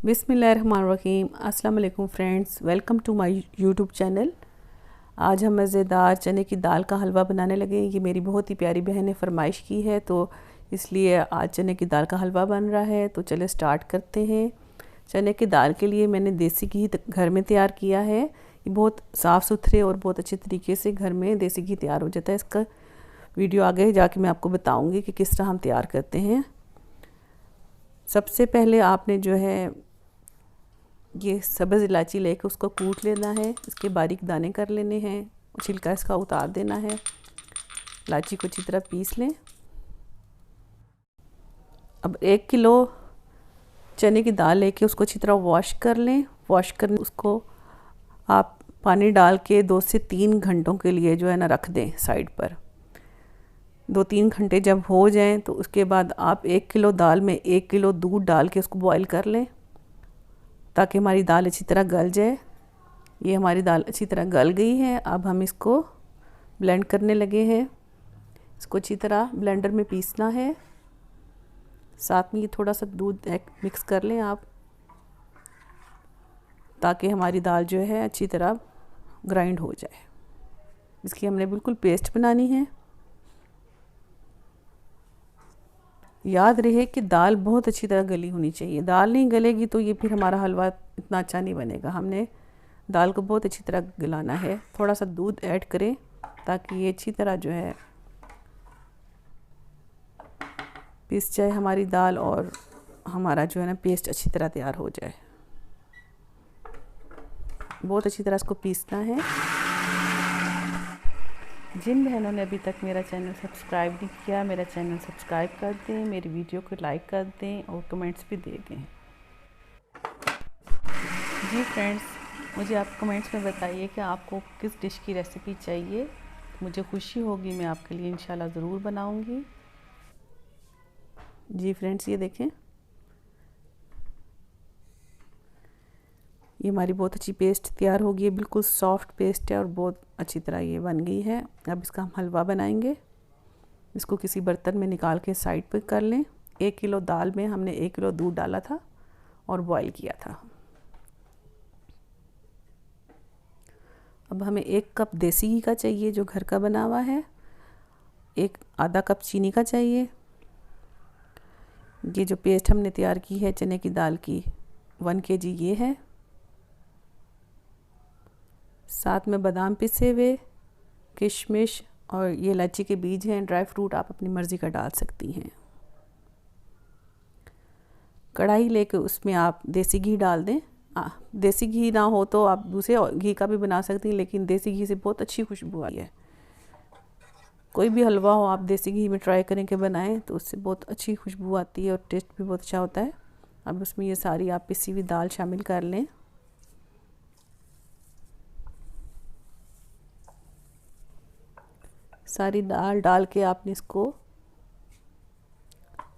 बिस्मिल्लाहिर्रहमानिर्रहीम। अस्सलाम वालेकुम friends, welcome to my YouTube channel. आज हम मज़ेदार चने की दाल का हलवा बनाने लगे। ये मेरी बहुत ही प्यारी बहन ने फरमाइश की है, तो इसलिए आज चने की दाल का हलवा बन रहा है। तो चले स्टार्ट करते हैं। चने की दाल के लिए मैंने देसी घी घर में तैयार किया है। ये बहुत साफ़ सुथरे और बहुत अच्छे तरीके से घर में देसी घी तैयार हो जाता है। इसका वीडियो आगे जाके मैं आपको बताऊँगी कि किस तरह हम तैयार करते हैं। सबसे पहले आपने जो है ये सब्ज़ इलायची लेकर उसको कूट लेना है। इसके बारीक दाने कर लेने हैं, छिलका इसका उतार देना है। इलायची को अच्छी तरह पीस लें। अब 1 किलो चने की दाल लेके उसको अच्छी तरह वॉश कर लें। वॉश करने उसको आप पानी डाल के 2 से 3 घंटों के लिए जो है ना रख दें साइड पर। 2-3 घंटे जब हो जाएं तो उसके बाद आप 1 किलो दाल में 1 किलो दूध डाल के उसको बॉईल कर लें, ताकि हमारी दाल अच्छी तरह गल जाए। ये हमारी दाल अच्छी तरह गल गई है। अब हम इसको ब्लेंड करने लगे हैं। इसको अच्छी तरह ब्लेंडर में पीसना है। साथ में ये थोड़ा सा दूध मिक्स कर लें आप, ताकि हमारी दाल जो है अच्छी तरह ग्राइंड हो जाए। इसकी हमने बिल्कुल पेस्ट बनानी है। याद रहे कि दाल बहुत अच्छी तरह गली होनी चाहिए। दाल नहीं गलेगी तो ये फिर हमारा हलवा इतना अच्छा नहीं बनेगा। हमने दाल को बहुत अच्छी तरह गलाना है। थोड़ा सा दूध ऐड करें ताकि ये अच्छी तरह जो है पीस जाए हमारी दाल, और हमारा जो है ना पेस्ट अच्छी तरह तैयार हो जाए। बहुत अच्छी तरह इसको पीसना है। जिन बहनों ने अभी तक मेरा चैनल सब्सक्राइब नहीं किया, मेरा चैनल सब्सक्राइब कर दें, मेरी वीडियो को लाइक कर दें और कमेंट्स भी दे दें। जी फ्रेंड्स, मुझे आप कमेंट्स में बताइए कि आपको किस डिश की रेसिपी चाहिए। मुझे खुशी होगी, मैं आपके लिए इंशाल्लाह ज़रूर बनाऊंगी। जी फ्रेंड्स, ये देखें, ये हमारी बहुत अच्छी पेस्ट तैयार होगी। बिल्कुल सॉफ्ट पेस्ट है और बहुत अच्छी तरह ये बन गई है। अब इसका हम हलवा बनाएंगे। इसको किसी बर्तन में निकाल के साइड पर कर लें। 1 किलो दाल में हमने 1 किलो दूध डाला था और बॉईल किया था। अब हमें 1 कप देसी घी का चाहिए जो घर का बना हुआ है। आधा कप चीनी का चाहिए। ये जो पेस्ट हमने तैयार की है चने की दाल की 1 kg ये है। साथ में बादाम पिसे हुए, किशमिश और ये इलायची के बीज हैं। ड्राई फ्रूट आप अपनी मर्ज़ी का डाल सकती हैं। कढ़ाई लेके उसमें आप देसी घी डाल दें। देसी घी ना हो तो आप दूसरे घी का भी बना सकती हैं, लेकिन देसी घी से बहुत अच्छी खुशबू आई है। कोई भी हलवा हो आप देसी घी में ट्राई करें कि बनाएं, तो उससे बहुत अच्छी खुशबू आती है और टेस्ट भी बहुत अच्छा होता है। अब उसमें ये सारी आप पिसी हुई दाल शामिल कर लें। सारी दाल डाल के आपने इसको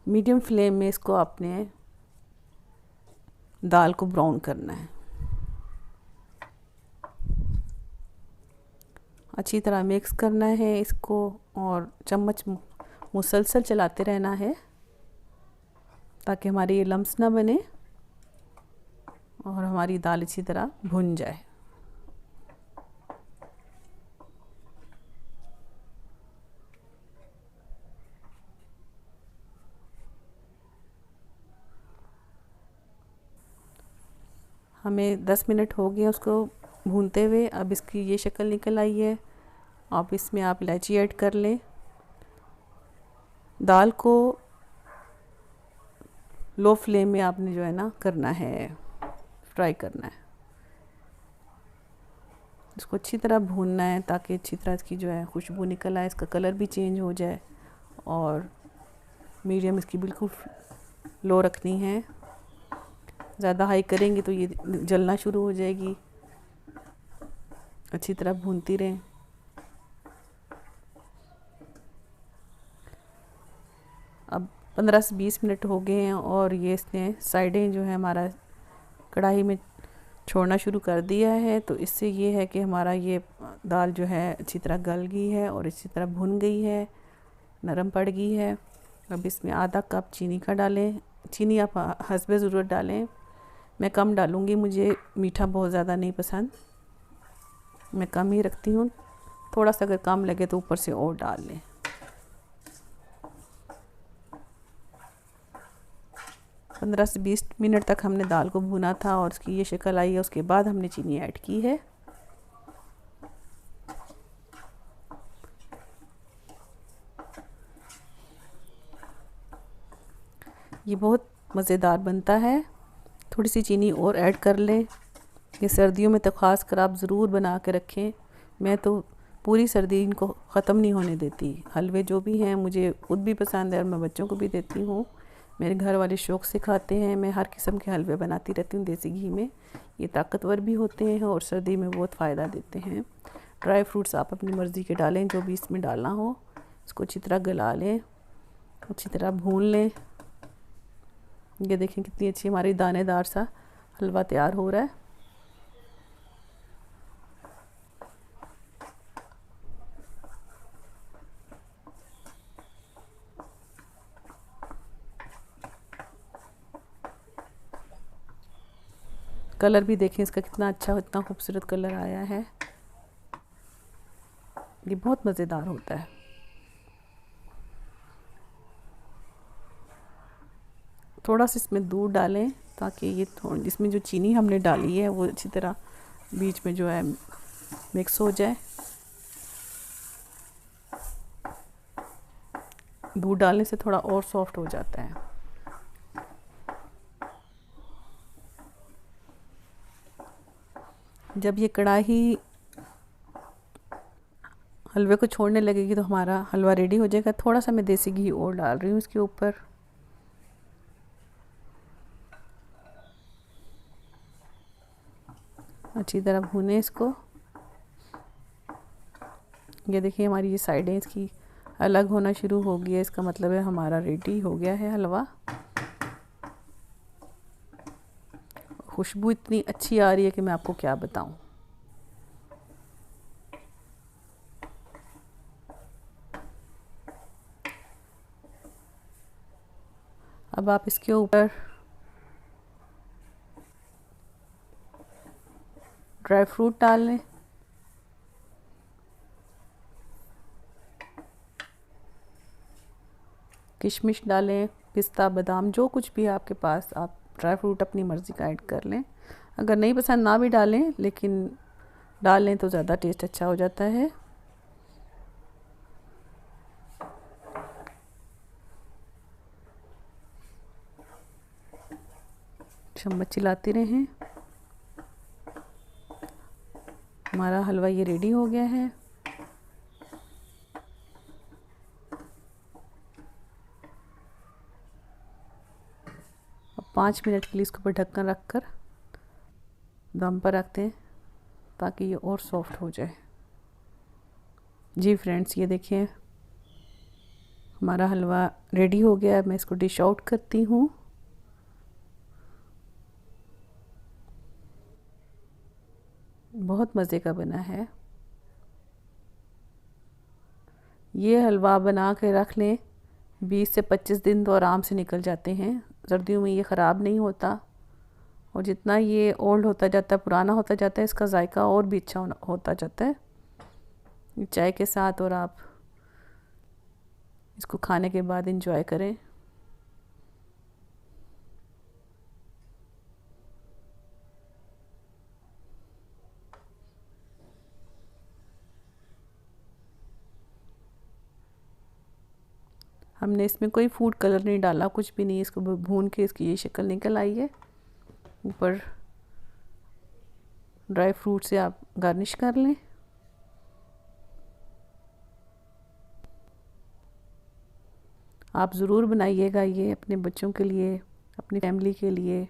मीडियम फ्लेम में इसको आपने दाल को ब्राउन करना है। अच्छी तरह मिक्स करना है इसको और चम्मच मुसलसल चलाते रहना है, ताकि हमारी ये लम्स ना बने और हमारी दाल अच्छी तरह भुन जाए। हमें 10 मिनट हो गए उसको भूनते हुए। अब इसकी ये शक्ल निकल आई है। अब इसमें आप इलायची ऐड कर लें। दाल को लो फ्लेम में आपने जो है ना करना है, फ्राई करना है। इसको अच्छी तरह भूनना है ताकि अच्छी तरह इसकी जो है खुशबू निकल आए, इसका कलर भी चेंज हो जाए। और मीडियम इसकी बिल्कुल लो रखनी है। ज़्यादा हाई करेंगे तो ये जलना शुरू हो जाएगी। अच्छी तरह भूनती रहें। अब 15 से 20 मिनट हो गए हैं और ये इसने साइडें जो है हमारा कढ़ाई में छोड़ना शुरू कर दिया है। तो इससे ये है कि हमारा ये दाल जो है अच्छी तरह गल गई है और अच्छी तरह भुन गई है, नरम पड़ गई है। अब इसमें आधा कप चीनी का डालें। चीनी आप हस्बे ज़रूरत डालें। मैं कम डालूँगी, मुझे मीठा बहुत ज़्यादा नहीं पसंद, मैं कम ही रखती हूँ। थोड़ा सा अगर कम लगे तो ऊपर से और डाल लें। पंद्रह से 20 मिनट तक हमने दाल को भुना था और उसकी ये शक्ल आई है। उसके बाद हमने चीनी ऐड की है। ये बहुत मज़ेदार बनता है। थोड़ी सी चीनी और ऐड कर लें। ये सर्दियों में तो ख़ास कर आप ज़रूर बना के रखें। मैं तो पूरी सर्दी इनको ख़त्म नहीं होने देती। हलवे जो भी हैं मुझे खुद भी पसंद है और मैं बच्चों को भी देती हूँ। मेरे घर वाले शौक़ से खाते हैं। मैं हर किस्म के हलवे बनाती रहती हूँ देसी घी में। ये ताकतवर भी होते हैं और सर्दी में बहुत फ़ायदा देते हैं। ड्राई फ्रूट्स आप अपनी मर्ज़ी के डालें, जो भी इसमें डालना हो। इसको अच्छी तरह गला लें, अच्छी तरह भून लें। ये देखें कितनी अच्छी हमारी दानेदार सा हलवा तैयार हो रहा है। कलर भी देखें इसका कितना अच्छा, इतना खूबसूरत कलर आया है। ये बहुत मज़ेदार होता है। थोड़ा सा इसमें दूध डालें ताकि ये इसमें जो चीनी हमने डाली है वो अच्छी तरह बीच में जो है मिक्स हो जाए। दूध डालने से थोड़ा और सॉफ्ट हो जाता है। जब ये कढ़ाई हलवे को छोड़ने लगेगी तो हमारा हलवा रेडी हो जाएगा। थोड़ा सा मैं देसी घी और डाल रही हूँ इसके ऊपर। अच्छी तरह भूनें इसको। ये देखिए हमारी ये साइडें इसकी अलग होना शुरू हो गई है। इसका मतलब है हमारा रेडी हो गया है हलवा। खुशबू इतनी अच्छी आ रही है कि मैं आपको क्या बताऊं। अब आप इसके ऊपर ड्राई फ्रूट डाल लें। किशमिश डालें, पिस्ता, बादाम, जो कुछ भी है आपके पास, आप ड्राई फ्रूट अपनी मर्ज़ी का ऐड कर लें। अगर नहीं पसंद ना भी डालें, लेकिन डाल लें तो ज़्यादा टेस्ट अच्छा हो जाता है। चम्मच चलाते रहें। हमारा हलवा ये रेडी हो गया है। अब 5 मिनट के लिए इसके ऊपर ढक्कन रखकर दम पर रखते हैं ताकि ये और सॉफ्ट हो जाए। जी फ्रेंड्स, ये देखिए हमारा हलवा रेडी हो गया है। मैं इसको डिश आउट करती हूँ। बहुत मज़े का बना है। ये हलवा बना के रख लें, 20 से 25 दिन तो आराम से निकल जाते हैं। सर्दियों में ये ख़राब नहीं होता और जितना ये ओल्ड होता जाता है, पुराना होता जाता है, इसका जायका और भी अच्छा होता जाता है। चाय के साथ और आप इसको खाने के बाद एंजॉय करें। हमने इसमें कोई फूड कलर नहीं डाला, कुछ भी नहीं। इसको भून के इसकी ये शक्ल निकल आई है। ऊपर ड्राई फ्रूट से आप गार्निश कर लें। आप ज़रूर बनाइएगा ये अपने बच्चों के लिए, अपनी फैमिली के लिए।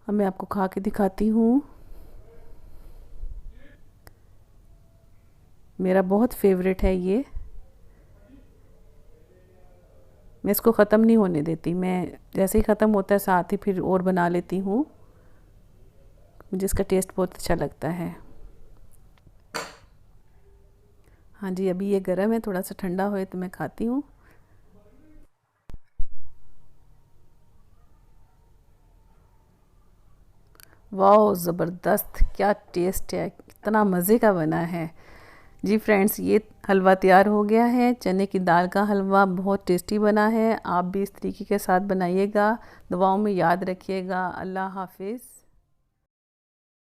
अब मैं आपको खा के दिखाती हूँ। मेरा बहुत फेवरेट है ये। मैं इसको ख़त्म नहीं होने देती। मैं जैसे ही ख़त्म होता है साथ ही फिर और बना लेती हूँ। मुझे इसका टेस्ट बहुत अच्छा लगता है। हाँ जी, अभी ये गर्म है, थोड़ा सा ठंडा होए तो मैं खाती हूँ। वाह ज़बरदस्त, क्या टेस्ट है, कितना मज़े का बना है। जी फ्रेंड्स, ये हलवा तैयार हो गया है। चने की दाल का हलवा बहुत टेस्टी बना है। आप भी इस तरीके के साथ बनाइएगा। दुआओं में याद रखिएगा। अल्लाह हाफिज़।